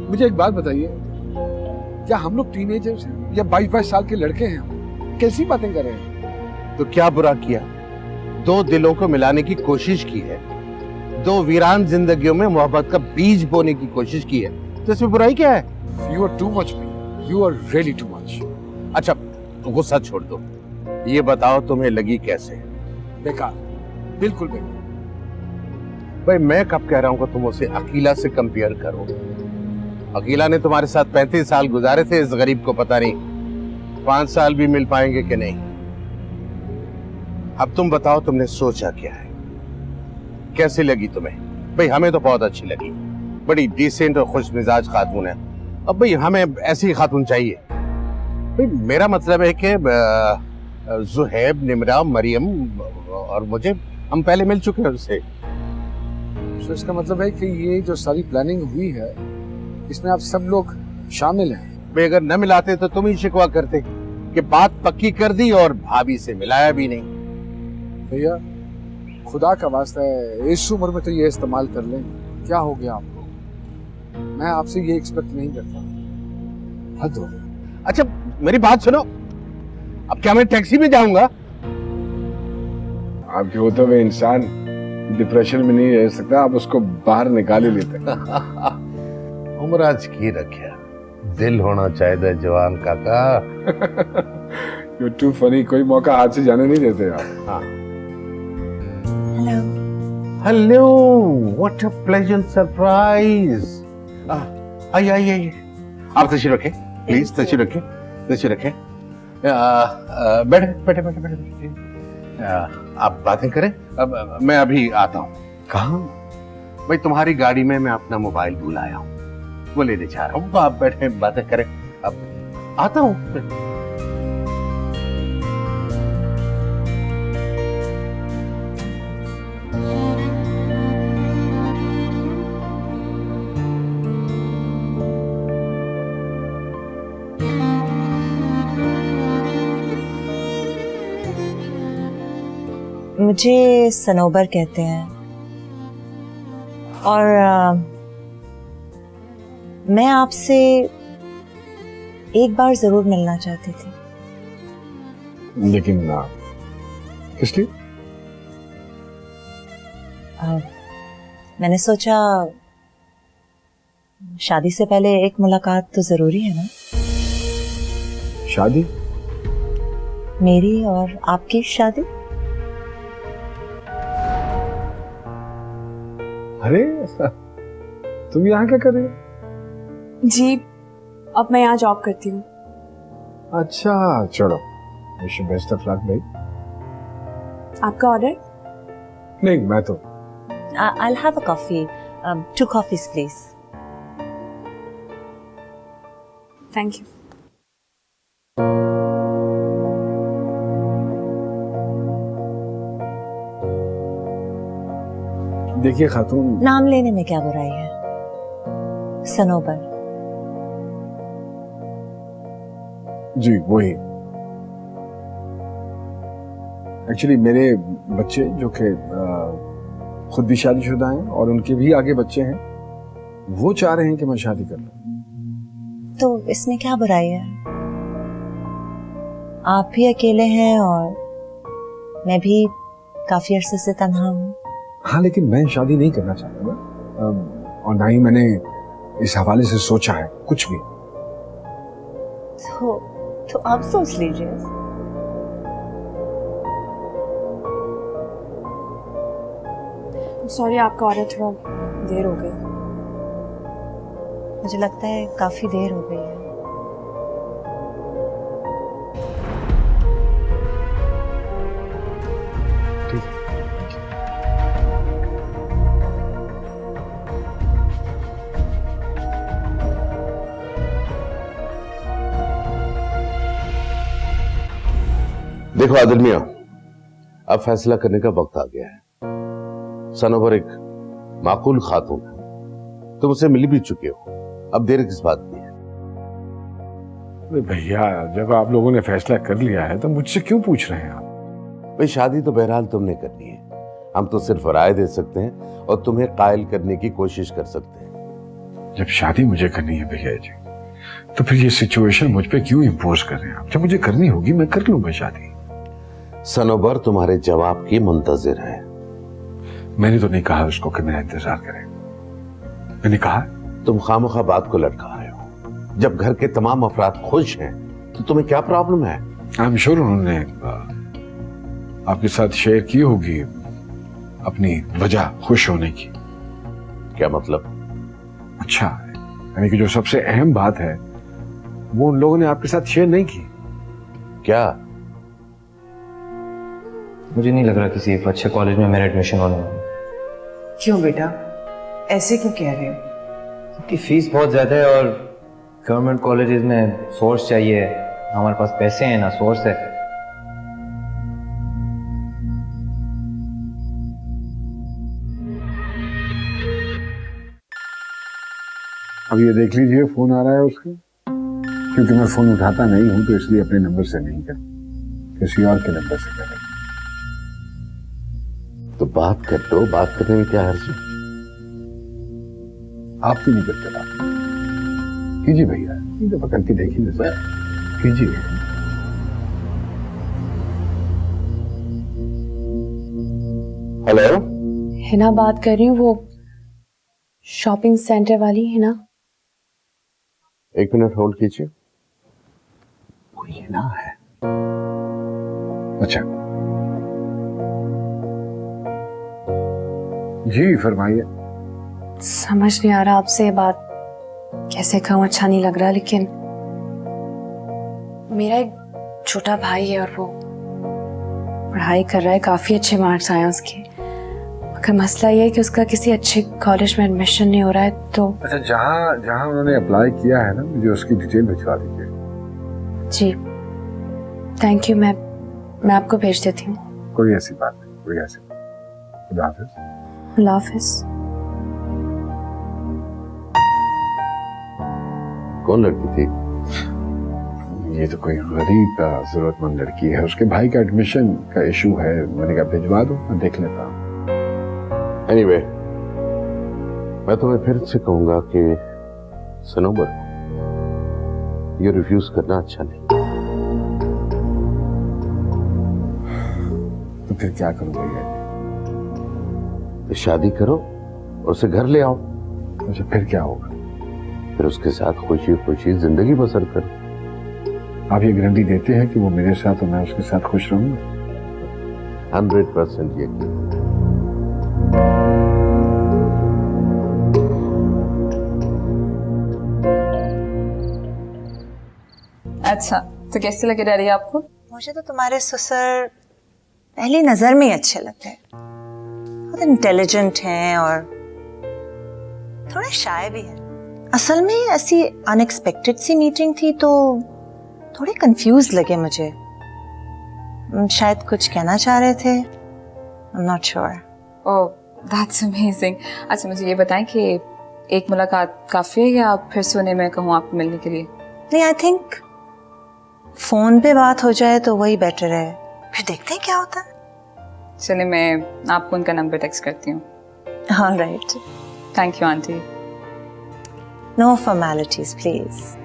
मुझे एक बात बताइए, क्या हम लोग टीनेजर्स हैं या 22-22 साल के लड़के हैं? हम कैसी बातें कर रहे हैं? तो क्या बुरा किया? दो दिलों को मिलाने की कोशिश की है, दो वीरान जिंदगियों में मोहब्बत का बीज बोने की कोशिश की है, तो इसमें बुराई क्या है? You are too much, man. You are really too much. अच्छा गुस्सा छोड़ दो, ये बताओ तुम्हें लगी कैसे? बेकार, बिल्कुल बेकार। भाई मैं कब कह रहा हूँ कि तुम उसे अकीला से कंपेयर करो? अकीला ने तुम्हारे साथ 35 साल गुजारे थे, इस गरीब को पता नहीं 5 साल भी मिल पाएंगे कि नहीं। अब तुम बताओ तुमने सोचा क्या है, कैसी लगी तुम्हें? भाई हमें तो बहुत अच्छी लगी, बड़ी डिसेंट और खुश मिजाज खातून है। अब भाई हमें ऐसी खातून चाहिए। भाई मेरा मतलब है कि जुहैब, निमरा, मरियम और मुझे, हम पहले मिल चुके हैं उससे। तो इसका मतलब है कि ये जो सारी प्लानिंग हुई है इसमें आप सब लोग शामिल हैं। भाई अगर न मिलाते तो तुम ही शिकवा करते कि बात पक्की कर दी और भाभी से मिलाया भी नहीं। भैया खुदा का वास्ता है, इस उम्र में तो ये इस्तेमाल कर लें, क्या हो गया आपको? मैं आपसे ये एक्सपेक्ट नहीं करता, हद हो गया। अच्छा मेरी बात सुनो, अब क्या मैं टैक्सी में जाऊंगा? आपके होते हुए इंसान डिप्रेशन में नहीं रह सकता, आप उसको बाहर निकाल ही लेते। उम्र आज की रखा, दिल होना चाहिए जवान काका। You're too funny, कोई मौका हाथ से जाने नहीं देते आप। हाँ। Hello. Hello, what a pleasant surprise. आइए आइए आइए, आप तशरीफ रखें प्लीज, तशरीफ रखें, तशरीफ रखें। बैठे बैठे बैठे बैठे। आप बातें करें, अब मैं अभी आता हूँ। कहाँ? भाई तुम्हारी गाड़ी में मैं अपना मोबाइल भूल आया हूँ, वो लेने जा रहा हूँ। आप बैठे बातें करें, अब आता हूँ। मुझे सनोबर कहते हैं और मैं आपसे एक बार जरूर मिलना चाहती थी। लेकिन किस लिए? मैंने सोचा शादी से पहले एक मुलाकात तो जरूरी है ना। शादी? मेरी और आपकी शादी। अरे तुम यहाँ क्या कर रही हो? जी अब मैं यहाँ जॉब करती हूँ। अच्छा चलो, wish you best of luck भाई। आपका ऑर्डर? नहीं मैं तो I'll have a coffee, 2 coffees please. Thank you. देखिए खातून, नाम लेने में क्या बुराई है? सनोबर। जी वही। एक्चुअली मेरे बच्चे जो कि खुद भी शादीशुदा हैं और उनके भी आगे बच्चे हैं, वो चाह रहे हैं कि मैं शादी कर लूं। तो इसमें क्या बुराई है? आप भी अकेले हैं और मैं भी काफी अरसे से तन्हा हूँ। हाँ लेकिन मैं शादी नहीं करना चाहता ना, और ना ही मैंने इस हवाले से सोचा है कुछ भी। तो आप सोच लीजिए। सॉरी आपका ऑर्डर थोड़ा देर हो गई। मुझे लगता है काफी देर हो गई है। देखो आदिल मियां, अब फैसला करने का वक्त आ गया है। सनोवर एक माकूल खातून है, तुम उससे मिल भी चुके हो, अब देर किस बात की है? भैया जब आप लोगों ने फैसला कर लिया है तो मुझसे क्यों पूछ रहे हैं आप? भाई शादी तो बहरहाल तुमने करनी है, हम तो सिर्फ राय दे सकते हैं और तुम्हें कायल करने की कोशिश कर सकते हैं। जब शादी मुझे करनी है भैया जी, तो फिर ये सिचुएशन मुझ पे क्यों इम्पोज कर रहे हैं आप? जब मुझे करनी होगी मैं कर लूंगा शादी। सनोबर तुम्हारे जवाब की मुंतजिर है। मैंने तो नहीं कहा उसको कि मेरा इंतजार करे। मैंने कहा तुम खामखा बात को लटका रहे हो। जब घर के तमाम अफराद खुश हैं तो तुम्हें क्या प्रॉब्लम है? आई एम श्योर उन्होंने आपके साथ शेयर की होगी अपनी वजह खुश होने की। क्या मतलब? अच्छा, यानी कि जो सबसे अहम बात है वो उन लोगों ने आपके साथ शेयर नहीं की। क्या? मुझे नहीं लग रहा किसी एक अच्छे कॉलेज में मेरा एडमिशन होने वाला है। क्यों बेटा, ऐसे क्यों कह रहे हो? क्योंकि फीस बहुत ज़्यादा है और गवर्नमेंट कॉलेजेस में सोर्स चाहिए। हमारे पास पैसे हैं ना सोर्स है। अब ये देख लीजिए, फोन आ रहा है उसका। क्योंकि मैं फोन उठाता नहीं हूं तो इसलिए अपने नंबर से नहीं कर, किसी और के नंबर से करें। तो बात कर लो, बात करने में क्या हर्ज है? आप क्यों नहीं करते बात? कीजिए भैया, ये तो पकड़ के देखिए ना सर, कीजिए। हेलो, हिना बात कर रही हूँ, वो शॉपिंग सेंटर वाली हिना। एक मिनट होल्ड कीजिए। कोई हिना है? अच्छा जी, फरमाइए। समझ नहीं आ रहा आपसे ये बात कैसे कहूँ, अच्छा नहीं लग रहा, लेकिन मेरा एक छोटा भाई है और वो पढ़ाई कर रहा है, काफी अच्छे मार्क्स आए हैं उसके, मगर मसला ये है कि उसका किसी अच्छे कॉलेज में एडमिशन नहीं हो रहा है। तो अच्छा, जहाँ जहाँ उन्होंने अप्लाई किया है ना, मुझे उसकी डिटेल भिजवा दीजिए। जी थैंक यू, मैं आपको भेज देती हूँ। कोई ऐसी बात नहीं, कोई ऐसी बात। खुदा हाफिज। अल्लाह हाफिज। कौन लड़की थी? ये तो कोई गरीब जरूरतमंद लड़की है, उसके भाई का एडमिशन का इशू है। मैंने कहा भिजवा दो, मैं देख लेता हूँ। एनीवे, मैं तुम्हें फिर से कहूंगा कि सनोबर, ये रिफ्यूज करना अच्छा नहीं। तो फिर क्या करूँ भैया जी? शादी करो और उसे घर ले आओ। अच्छा, फिर क्या होगा? फिर उसके साथ खुशी खुशी जिंदगी बसर करो। आप ये गारंटी देते हैं कि वो मेरे साथ और मैं उसके साथ खुश रहूंगा? 100% यकीन। अच्छा, तो कैसे लगे डैडी आपको? मुझे तो तुम्हारे ससुर पहली नजर में ही अच्छे लगते हैं। बहुत इंटेलिजेंट हैं और थोड़े शाय भी हैं। असल में ऐसी अनएक्सपेक्टेड सी मीटिंग थी तो थोड़े कंफ्यूज लगे मुझे। शायद कुछ कहना चाह रहे थे। I am not sure. Oh, that's amazing. अच्छा, मुझे ये बताएं कि एक मुलाकात काफी है या फिर सोने में कहूँ आपको मिलने के लिए? नहीं, आई थिंक फोन पे बात हो जाए तो वही बेटर है, फिर देखते हैं क्या होता है। चलिए, मैं आपको उनका नंबर टेक्स्ट करती हूँ। Alright. Thank you aunty. No formalities please.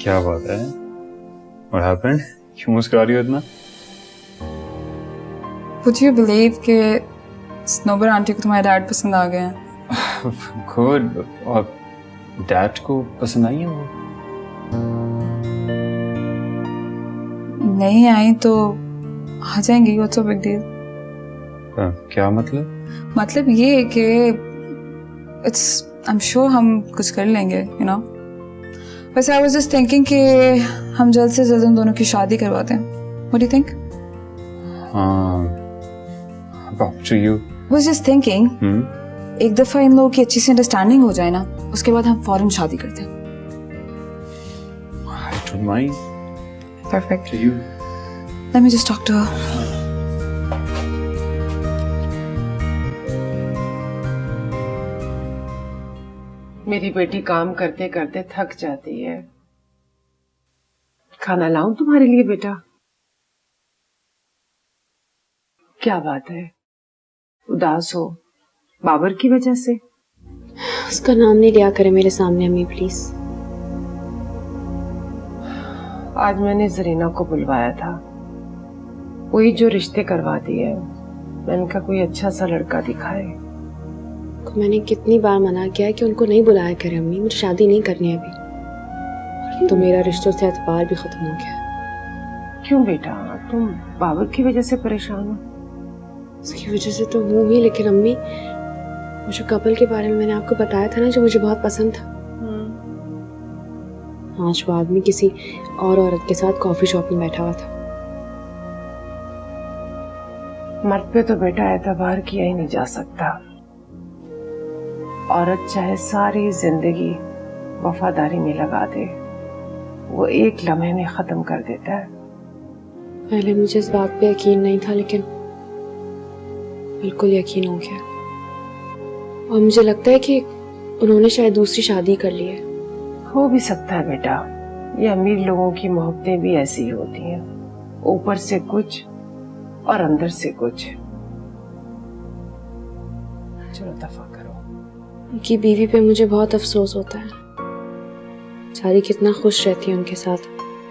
क्या बात है? What happened? क्यों मुस्कुरा रही हो इतना? Would you believe कि स्नोबर आंटी को तुम्हारे डैड पसंद आ गए हैं? गुड। और डैड को पसंद आई है वो? नहीं आई तो आ जाएंगी। What's a big deal? क्या मतलब? मतलब ये है कि I'm sure हम कुछ कर लेंगे, you know? वैसे I was just thinking कि हम जल्द से जल्द उन दोनों की शादी करवाते हैं। What do you think? Up to you. Was just thinking, एक दफा इन लोगों की अच्छी सी अंडरस्टैंडिंग हो जाए ना, उसके बाद हम फौरन शादी करते हैं। I don't mind. Perfect. To you. Let me just talk to her. मेरी बेटी काम करते करते थक जाती है। खाना लाऊं तुम्हारे लिए बेटा? क्या बात है, उदास हो बाबर की वजह से? उसका नाम नहीं लिया करे मेरे सामने अम्मी प्लीज। आज मैंने जरीना को बुलवाया था, वही जो रिश्ते करवा दिए। मैंने कहा कोई अच्छा सा लड़का दिखाए। तो मैंने कितनी बार मना किया है कि उनको नहीं बुलाया करे अम्मी, मुझे शादी नहीं करनी है अभी। तो मेरा रिश्तों से एतबार भी खत्म हो गया। क्यों बेटा, तुम बाबर की वजह से परेशान हो? उसकी वजह से तो हूँ ही, लेकिन अम्मी वो जो कपल के बारे में मैंने आपको बताया था ना, जो मुझे बहुत पसंद था, आज वो आदमी किसी और औरत के साथ कॉफी शॉप में बैठा हुआ था। मर्द पे तो बेटा एतबार किया ही नहीं जा सकता। औरत चाहे सारी जिंदगी वफादारी में लगा दे, वो एक लम्हे में खत्म कर देता है। पहले मुझे इस बात पे यकीन नहीं था, लेकिन बिल्कुल यकीन हो गया। और मुझे लगता है कि उन्होंने शायद दूसरी शादी कर ली है। हो भी सकता है बेटा, ये अमीर लोगों की मोहब्बतें भी ऐसी ही होती हैं, ऊपर से कुछ और अंदर से कुछ। चलो दफा करो। उनकी बीवी पे मुझे बहुत अफसोस होता है। बेचारी कितना खुश रहती है उनके साथ।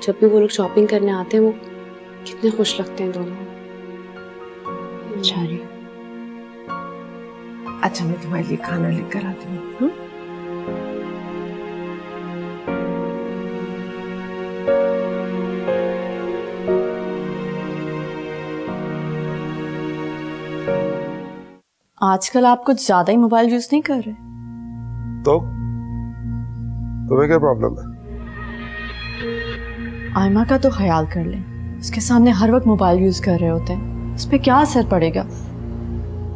जब भी वो लोग शॉपिंग करने आते हैं वो कितने खुश लगते हैं दोनों। बेचारी। अच्छा मैं तुम्हारे लिए खाना लेकर आती हूँ। आजकल आप कुछ ज्यादा ही मोबाइल यूज नहीं कर रहे? तो तुम्हें क्या प्रॉब्लम है? आयमा का तो ख्याल कर लें, उसके सामने हर वक्त मोबाइल यूज कर रहे होते हैं, उस पर क्या असर पड़ेगा?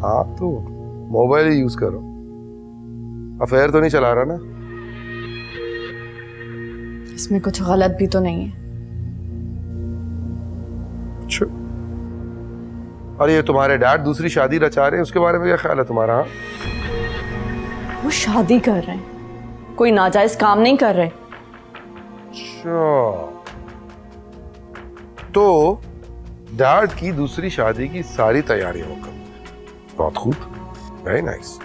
हाँ तो मोबाइल ही यूज करो, अफेयर तो नहीं चला रहा ना? इसमें कुछ गलत भी तो नहीं है। अच्छा, और ये तुम्हारे डैड दूसरी शादी रचा रहे हैं, उसके बारे में क्या ख्याल है तुम्हारा? वो शादी कर रहे हैं, कोई नाजायज काम नहीं कर रहे। अच्छा, तो डैड की दूसरी शादी की सारी तैयारियां हो गई। बहुत खूब, वेरी नाइस।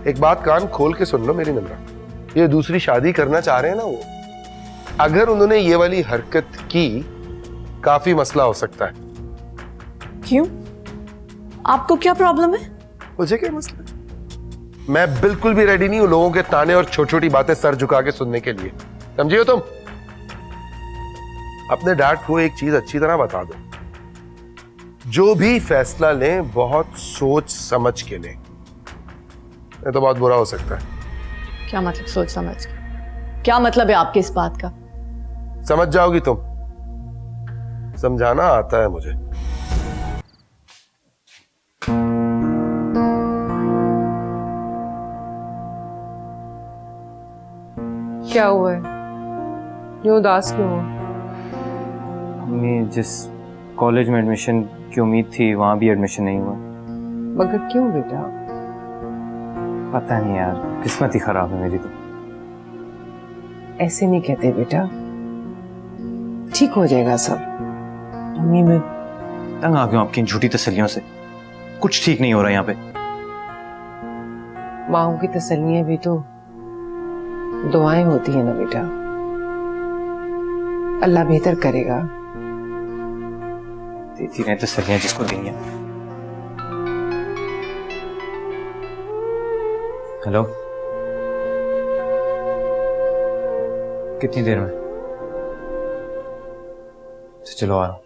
एक बात कान खोल के सुन लो मेरी नम्रा, ये दूसरी शादी करना चाह रहे हैं ना वो, अगर उन्होंने ये वाली हरकत की काफी मसला हो सकता है। क्यों? आपको क्या प्रॉब्लम है? मुझे क्या मसला? मैं बिल्कुल भी रेडी नहीं हूं लोगों के ताने और छोटी छोटी बातें सर झुका के सुनने के लिए, समझी हो तुम? अपने डैड को एक चीज अच्छी तरह बता दो, जो भी फैसला लें बहुत सोच समझ के लें, नहीं तो बहुत बुरा हो सकता है। क्या मतलब सोच समझ के? क्या मतलब है आपके इस बात का? समझ जाओगी तुम, समझाना आता है मुझे। क्या हुआ है, क्यों उदास क्यों हो? मैं जिस कॉलेज में एडमिशन की उम्मीद थी वहां भी एडमिशन नहीं हुआ। मगर क्यों बेटा? पता नहीं यार, किस्मत ही खराब है मेरी तो। ऐसे नहीं कहते बेटा, ठीक हो जाएगा सब। मम्मी मैं तंग आ गया आपकी इन झूठी तसल्लियों से, कुछ ठीक नहीं हो रहा यहाँ पे। माँओं की तसल्लियां भी तो दुआएं होती है ना बेटा, अल्लाह बेहतर करेगा। देती रहे तसल्लियां जिसको देनी है। हेलो, कितनी देर में? चलो आ रहा हूं।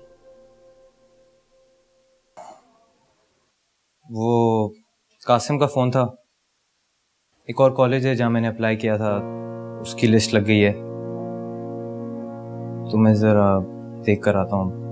वो कासिम का फोन था, एक और कॉलेज है जहां मैंने अप्लाई किया था, उसकी लिस्ट लग गई है, तो मैं जरा देख कर आता हूँ।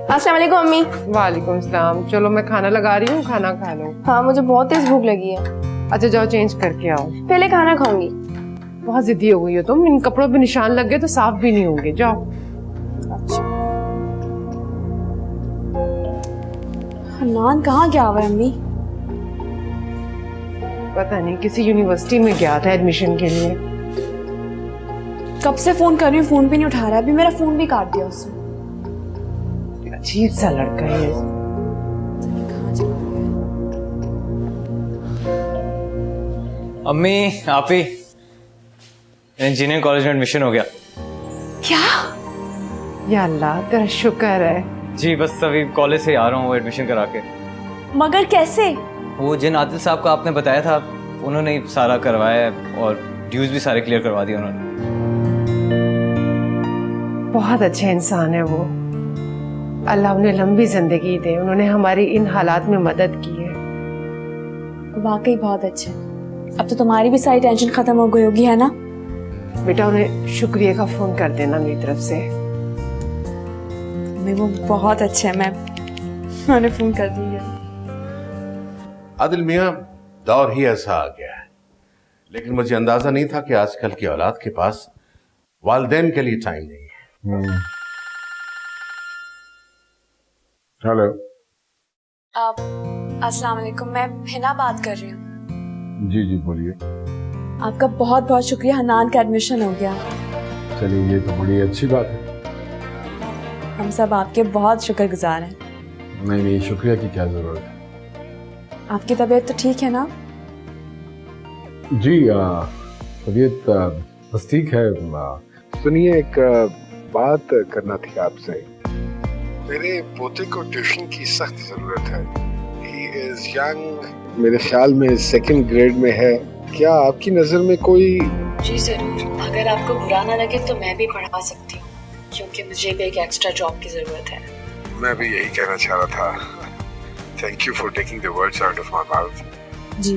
अस्सलाम वालेकुम अम्मी। वालेकुम सलाम। चलो मैं खाना लगा रही हूँ, खाना खा लो। हाँ मुझे बहुत तेज भूख लगी है। अच्छा जाओ चेंज करके आओ। पहले खाना खाऊंगी। बहुत जिद्दी हो गई हो तुम। इन कपड़ों पे निशान लग गए तो साफ भी नहीं होंगे। जाओ। हन्नान कहाँ गया हुआ है अम्मी? पता नहीं, किसी यूनिवर्सिटी में गया था एडमिशन के लिए। कब से फोन कर रही हूँ, फोन भी नहीं उठा रहा है। अभी मेरा फोन भी काट दिया उसने। अजीब सा लड़का है। कहाँ चला गया? अम्मी आप ही, इंजीनियरिंग कॉलेज में एडमिशन हो गया। क्या? या अल्लाह तेरा शुक्र है। जी बस अभी कॉलेज से आ रहा हूँ एडमिशन करा के। मगर कैसे? वो जिन आदिल साहब का आपने बताया था उन्होंने ही सारा करवाया है और ड्यूज भी सारे क्लियर करवा दिए उन्होंने। बहुत अच्छे इंसान है वो। अल्लाह उन्हें लंबी जिंदगी दे। उन्होंने हमारी इन हालात में मदद की है। वाकई बहुत अच्छे। अब तो तुम्हारी भी सारी टेंशन खत्म हो गई होगी, है ना? बेटा उन्हें शुक्रिया का फोन कर देना मेरी तरफ से। मैं वो बहुत अच्छे हैं, मैंने फोन कर दी है। आदिल मियाँ, दौर ही ऐसा आ गया है, लेकिन मुझे अंदाजा नहीं था कि आजकल की औलाद के पास वालिदैन के लिए टाइम नहीं है। हेलो। अस्सलाम वालेकुम, मैं हिना बात कर रही हूँ। जी जी बोलिए। आपका बहुत बहुत शुक्रिया, हन्नान का एडमिशन हो गया। चलिए ये तो बड़ी अच्छी बात है। हम सब आपके बहुत शुक्रगुजार हैं। नहीं नहीं, शुक्रिया की क्या जरूरत है। आपकी तबीयत तो ठीक है ना? जी तबीयत बस ठीक है। सुनिए, एक बात करना थी आपसे। मेरे पोते को ट्यूशन की सख्त जरूरत है। ही इज यंग, मेरे ख्याल में 2nd ग्रेड में है। क्या आपकी नजर में कोई? जी जरूर, अगर आपको बुरा ना लगे तो मैं भी पढ़ा सकती हूँ, क्योंकि मुझे भी एक एक्स्ट्रा जॉब की जरूरत है। मैं भी यही कहना चाह रहा था। Thank you for taking the words out of my mouth. जी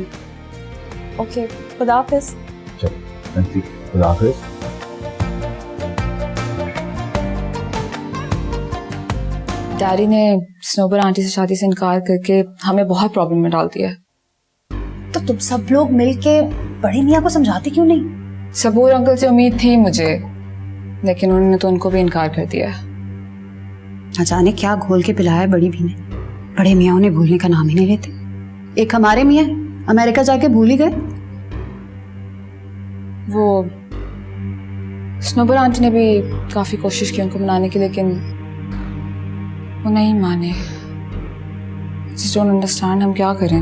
ओके, खुदा हाफिज। चलो थैंक यू, खुदा हाफिज। डैडी ने स्नोबर आंटी से शादी से इनकार करके हमें बहुत प्रॉब्लम में डाल दिया है। तो तुम सब लोग मिलके बड़ी मियाँ को समझाते क्यों नहीं? सबूर अंकल से उम्मीद थी मुझे, लेकिन उन्होंने तो उनको भी इनकार कर दिया। अचानक क्या घोल के पिलाया है बड़ी भी ने? बड़े मियाँ उन्हें भूलने का नाम ही नहीं लेते। एक हमारे मियाँ अमेरिका जाके भूल ही गए। वो स्नोबर आंटी ने भी काफी कोशिश की उनको मनाने की, लेकिन वो नहीं माने। Just don't understand, हम क्या करें?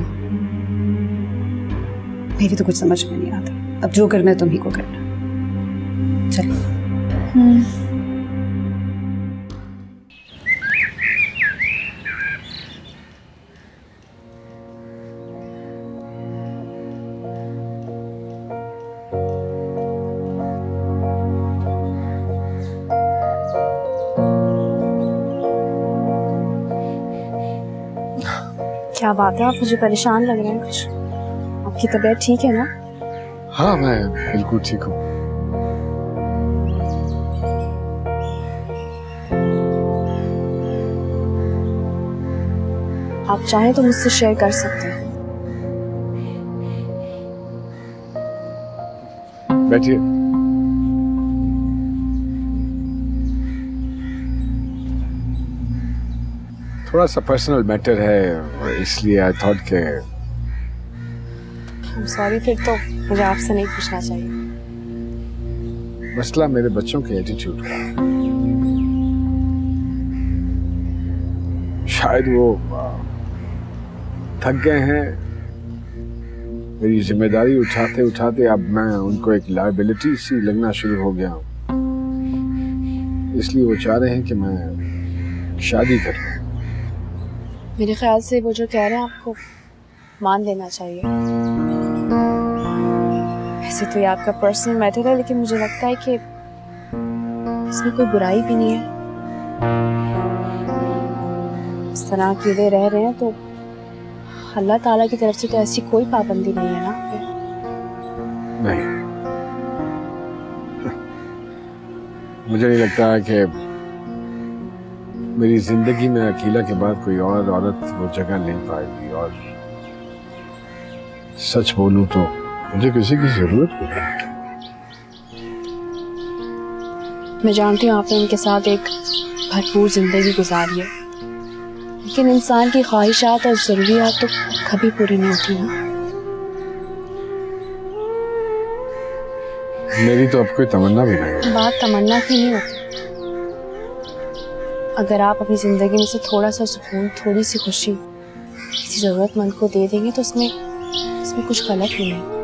मेरी तो कुछ समझ में नहीं आता। अब जो करना है तुम ही को करना। चलो। क्या बात है, आप मुझे परेशान लग रहे हैं कुछ? आपकी तबीयत ठीक है ना? हाँ मैं बिल्कुल ठीक हूँ। आप चाहें तो मुझसे शेयर कर सकते हैं। बैठिए। थोड़ा सा पर्सनल मैटर है, इसलिए आई थॉट के। सॉरी, फिर तो मुझे आपसे नहीं पूछना चाहिए। मसला मेरे बच्चों के एटीट्यूड का। शायद वो थक गए हैं। मेरी जिम्मेदारी उठाते उठाते अब मैं उनको एक लायबिलिटी सी लगना शुरू हो गया हूँ। इसलिए वो चाह रहे हैं कि मैं शादी करूँ। मेरे ख्याल से वो जो कह रहे हैं आपको मान लेना चाहिए। वैसे तो ये आपका पर्सनल मैटर है, लेकिन मुझे लगता है कि इसमें कोई बुराई भी नहीं है। इस तरह अकेले रह रहे हैं तो अल्लाह ताला की तरफ से तो ऐसी कोई पाबंदी नहीं है ना। नहीं, मुझे नहीं लगता है कि मेरी जिंदगी में अकीला के बाद कोई और औरत वो जगह ले पाएगी। और सच बोलूं तो मुझे किसी की जरूरत भी नहीं। मैं जानती हूँ आपने उनके साथ एक भरपूर जिंदगी गुजारी है, लेकिन इंसान की ख्वाहिशात और ज़रूरियात तो कभी पूरी नहीं होती ना। मेरी तो अब कोई तमन्ना भी नहीं है। बात तमन्ना की नहीं होती। अगर आप अपनी ज़िंदगी में से थोड़ा सा सुकून, थोड़ी सी खुशी किसी ज़रूरतमंद को दे देंगे तो इसमें कुछ गलत नहीं है।